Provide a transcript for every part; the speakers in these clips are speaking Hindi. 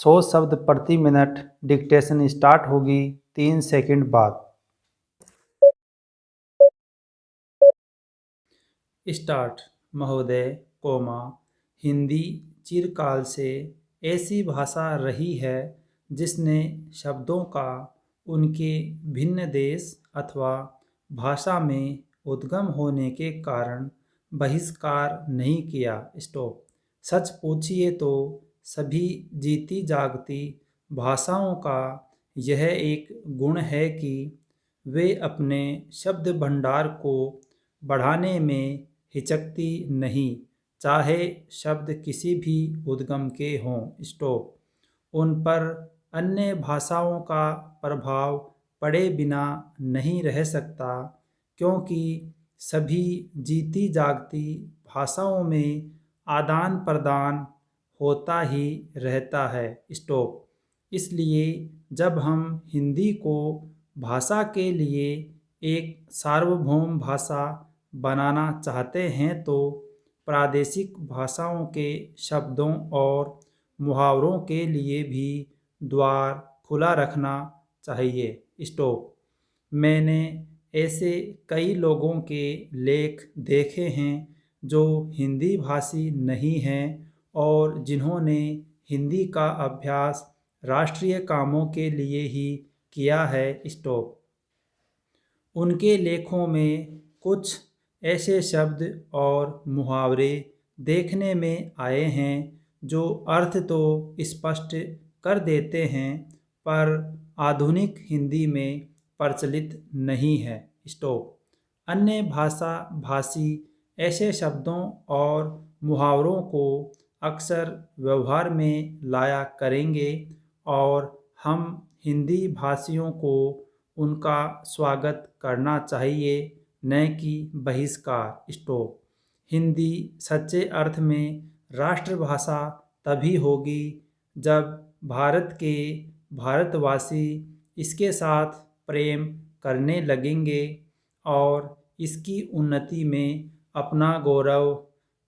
100 शब्द प्रति मिनट। डिक्टेशन स्टार्ट होगी 3 सेकंड बाद। स्टार्ट। महोदय, हिंदी चिरकाल से ऐसी भाषा रही है जिसने शब्दों का उनके भिन्न देश अथवा भाषा में उद्गम होने के कारण बहिष्कार नहीं किया। स्टॉप। सच पूछिए तो सभी जीती जागती भाषाओं का यह एक गुण है कि वे अपने शब्द भंडार को बढ़ाने में हिचकती नहीं, चाहे शब्द किसी भी उद्गम के हों। स्टॉप। उन पर अन्य भाषाओं का प्रभाव पड़े बिना नहीं रह सकता, क्योंकि सभी जीती जागती भाषाओं में आदान प्रदान होता ही रहता है। स्टॉप। इसलिए जब हम हिंदी को भाषा के लिए एक सार्वभौम भाषा बनाना चाहते हैं तो प्रादेशिक भाषाओं के शब्दों और मुहावरों के लिए भी द्वार खुला रखना चाहिए। स्टॉप। मैंने ऐसे कई लोगों के लेख देखे हैं जो हिंदी भाषी नहीं हैं और जिन्होंने हिंदी का अभ्यास राष्ट्रीय कामों के लिए ही किया है। स्टॉप। उनके लेखों में कुछ ऐसे शब्द और मुहावरे देखने में आए हैं जो अर्थ तो स्पष्ट कर देते हैं पर आधुनिक हिंदी में प्रचलित नहीं है। स्टॉप। अन्य भाषा भाषी ऐसे शब्दों और मुहावरों को अक्सर व्यवहार में लाया करेंगे और हम हिंदी भाषियों को उनका स्वागत करना चाहिए, न कि बहिष्कार। स्टॉप। हिंदी सच्चे अर्थ में राष्ट्रभाषा तभी होगी जब भारत के भारतवासी इसके साथ प्रेम करने लगेंगे और इसकी उन्नति में अपना गौरव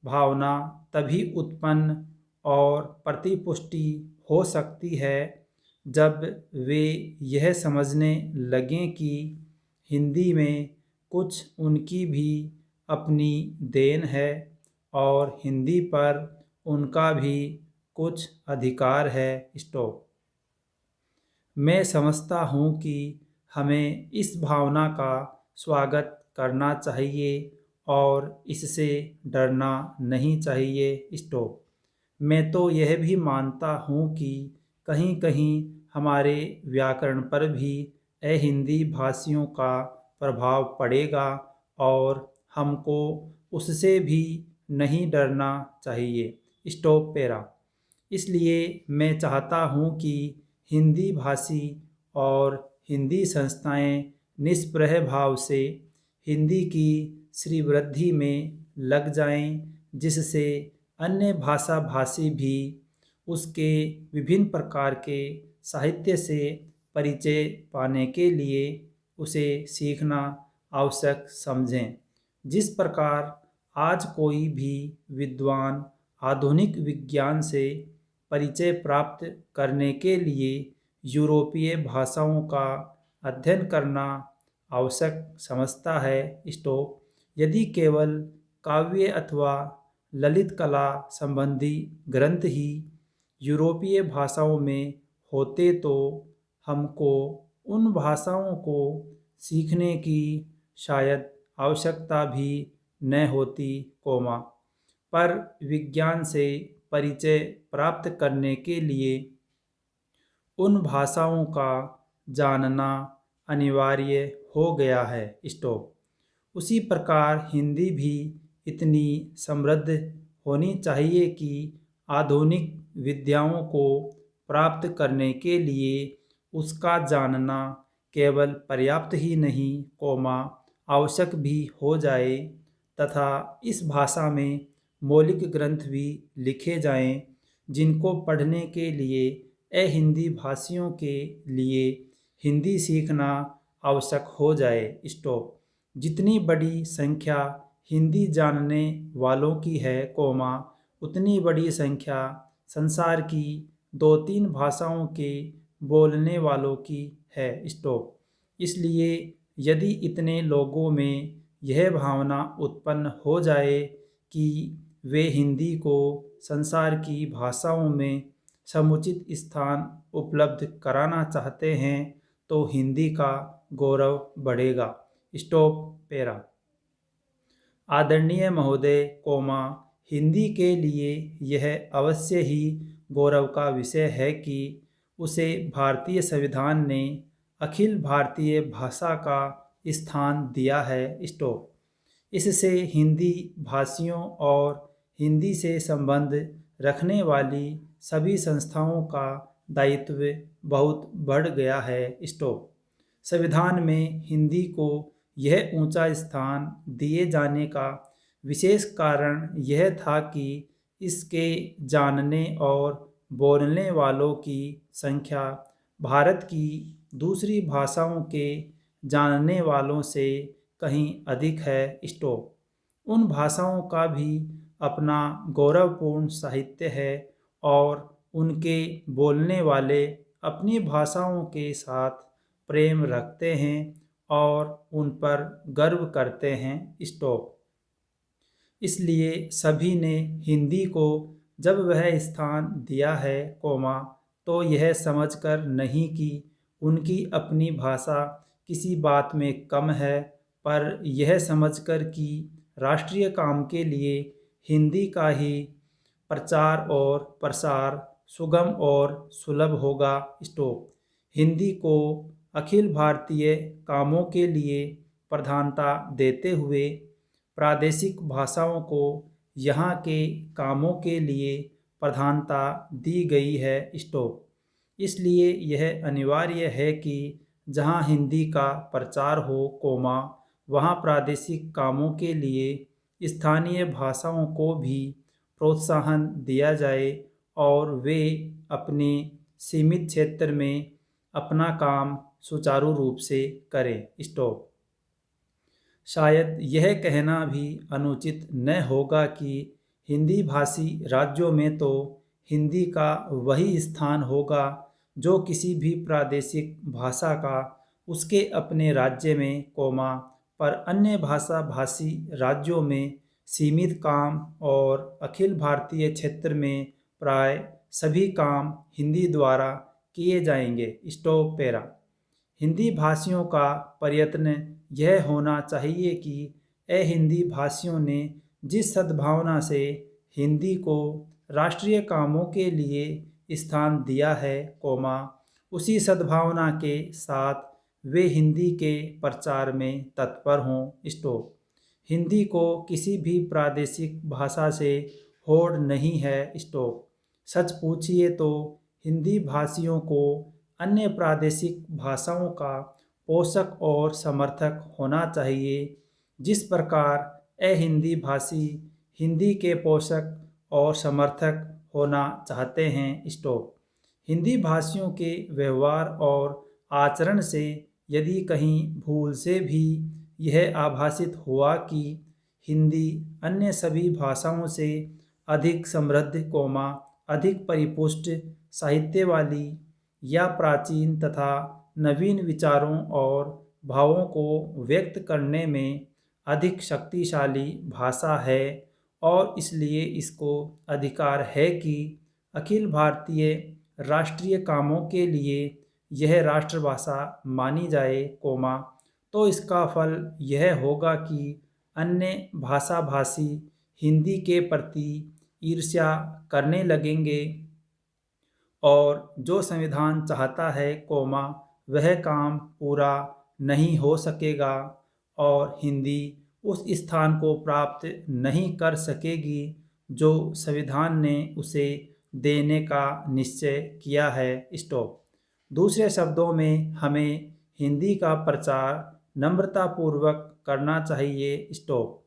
भावना तभी उत्पन्न और प्रतिपुष्टि हो सकती है जब वे यह समझने लगें कि हिंदी में कुछ उनकी भी अपनी देन है और हिंदी पर उनका भी कुछ अधिकार है। स्टॉप। मैं समझता हूँ कि हमें इस भावना का स्वागत करना चाहिए और इससे डरना नहीं चाहिए। स्टॉप। मैं तो यह भी मानता हूँ कि कहीं कहीं हमारे व्याकरण पर भी अहिंदी भाषियों का प्रभाव पड़ेगा और हमको उससे भी नहीं डरना चाहिए। Stop para. इसलिए मैं चाहता हूँ कि हिंदी भाषी और हिंदी संस्थाएं निष्प्रह भाव से हिंदी की श्रीवृद्धि में लग जाएं, जिससे अन्य भाषा भाषी भी उसके विभिन्न प्रकार के साहित्य से परिचय पाने के लिए उसे सीखना आवश्यक समझें। जिस प्रकार आज कोई भी विद्वान आधुनिक विज्ञान से परिचय प्राप्त करने के लिए यूरोपीय भाषाओं का अध्ययन करना आवश्यक समझता है। स्टॉप। यदि केवल काव्य अथवा ललित कला संबंधी ग्रंथ ही यूरोपीय भाषाओं में होते तो हमको उन भाषाओं को सीखने की शायद आवश्यकता भी न होती, पर विज्ञान से परिचय प्राप्त करने के लिए उन भाषाओं का जानना अनिवार्य हो गया है। स्टॉप। उसी प्रकार हिंदी भी इतनी समृद्ध होनी चाहिए कि आधुनिक विद्याओं को प्राप्त करने के लिए उसका जानना केवल पर्याप्त ही नहीं, आवश्यक भी हो जाए तथा इस भाषा में मौलिक ग्रंथ भी लिखे जाएं, जिनको पढ़ने के लिए अहिंदी भाषियों के लिए हिंदी सीखना आवश्यक हो जाए। स्टॉप। जितनी बड़ी संख्या हिंदी जानने वालों की है, उतनी बड़ी संख्या संसार की 2-3 भाषाओं के बोलने वालों की है। स्टॉप। इसलिए यदि इतने लोगों में यह भावना उत्पन्न हो जाए कि वे हिंदी को संसार की भाषाओं में समुचित स्थान उपलब्ध कराना चाहते हैं तो हिंदी का गौरव बढ़ेगा। Stop para. आदरणीय महोदय, हिंदी के लिए यह अवश्य ही गौरव का विषय है कि उसे भारतीय संविधान ने अखिल भारतीय भाषा का स्थान दिया है। स्टॉप। इससे हिंदी भाषियों और हिंदी से संबंध रखने वाली सभी संस्थाओं का दायित्व बहुत बढ़ गया है। स्टॉप। संविधान में हिंदी को यह ऊंचा स्थान दिए जाने का विशेष कारण यह था कि इसके जानने और बोलने वालों की संख्या भारत की दूसरी भाषाओं के जानने वालों से कहीं अधिक है। स्टॉप। उन भाषाओं का भी अपना गौरवपूर्ण साहित्य है और उनके बोलने वाले अपनी भाषाओं के साथ प्रेम रखते हैं और उन पर गर्व करते हैं। स्टॉप। इसलिए सभी ने हिंदी को जब वह स्थान दिया है, तो यह समझकर नहीं कि उनकी अपनी भाषा किसी बात में कम है, पर यह समझकर कि राष्ट्रीय काम के लिए हिंदी का ही प्रचार और प्रसार सुगम और सुलभ होगा। स्टॉप। हिंदी को अखिल भारतीय कामों के लिए प्रधानता देते हुए प्रादेशिक भाषाओं को यहाँ के कामों के लिए प्रधानता दी गई है। स्टॉप। इसलिए यह अनिवार्य है कि जहाँ हिंदी का प्रचार हो, वहाँ प्रादेशिक कामों के लिए स्थानीय भाषाओं को भी प्रोत्साहन दिया जाए और वे अपने सीमित क्षेत्र में अपना काम सुचारू रूप से करें। स्टॉप। शायद यह कहना भी अनुचित न होगा कि हिंदी भाषी राज्यों में तो हिंदी का वही स्थान होगा जो किसी भी प्रादेशिक भाषा का उसके अपने राज्य में, पर अन्य भाषा भाषी राज्यों में सीमित काम और अखिल भारतीय क्षेत्र में प्राय सभी काम हिंदी द्वारा किए जाएंगे। Stop para. हिंदी भाषियों का प्रयत्न यह होना चाहिए कि हिंदी भाषियों ने जिस सद्भावना से हिंदी को राष्ट्रीय कामों के लिए स्थान दिया है, उसी सद्भावना के साथ वे हिंदी के प्रचार में तत्पर हों। स्टॉप। हिंदी को किसी भी प्रादेशिक भाषा से होड़ नहीं है। स्टॉप। सच पूछिए तो हिंदी भाषियों को अन्य प्रादेशिक भाषाओं का पोषक और समर्थक होना चाहिए, जिस प्रकार हिंदी भाषी हिंदी के पोषक और समर्थक होना चाहते हैं। स्टॉप। हिंदी भाषियों के व्यवहार और आचरण से यदि कहीं भूल से भी यह आभासित हुआ कि हिंदी अन्य सभी भाषाओं से अधिक समृद्ध, अधिक परिपुष्ट साहित्य वाली या प्राचीन तथा नवीन विचारों और भावों को व्यक्त करने में अधिक शक्तिशाली भाषा है और इसलिए इसको अधिकार है कि अखिल भारतीय राष्ट्रीय कामों के लिए यह राष्ट्रभाषा मानी जाए, तो इसका फल यह होगा कि अन्य भाषा भाषी हिंदी के प्रति ईर्ष्या करने लगेंगे और जो संविधान चाहता है, वह काम पूरा नहीं हो सकेगा और हिंदी उस स्थान को प्राप्त नहीं कर सकेगी जो संविधान ने उसे देने का निश्चय किया है। स्टॉप। दूसरे शब्दों में हमें हिंदी का प्रचार नम्रतापूर्वक करना चाहिए। स्टॉप।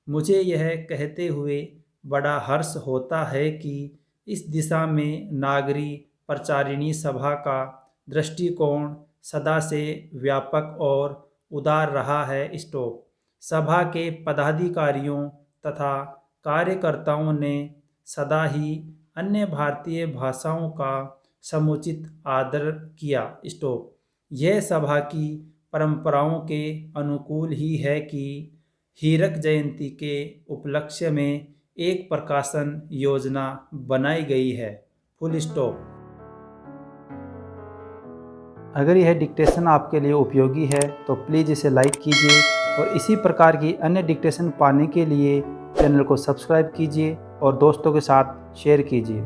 मुझे यह कहते हुए बड़ा हर्ष होता है कि इस दिशा में नागरी प्रचारिणी सभा का दृष्टिकोण सदा से व्यापक और उदार रहा है। स्टॉप। सभा के पदाधिकारियों तथा कार्यकर्ताओं ने सदा ही अन्य भारतीय भाषाओं का समुचित आदर किया। स्टॉप। यह सभा की परंपराओं के अनुकूल ही है कि हीरक जयंती के उपलक्ष्य में एक प्रकाशन योजना बनाई गई है। Full stop. अगर यह डिक्टेशन आपके लिए उपयोगी है तो प्लीज़ इसे लाइक कीजिए और इसी प्रकार की अन्य डिक्टेशन पाने के लिए चैनल को सब्सक्राइब कीजिए और दोस्तों के साथ शेयर कीजिए।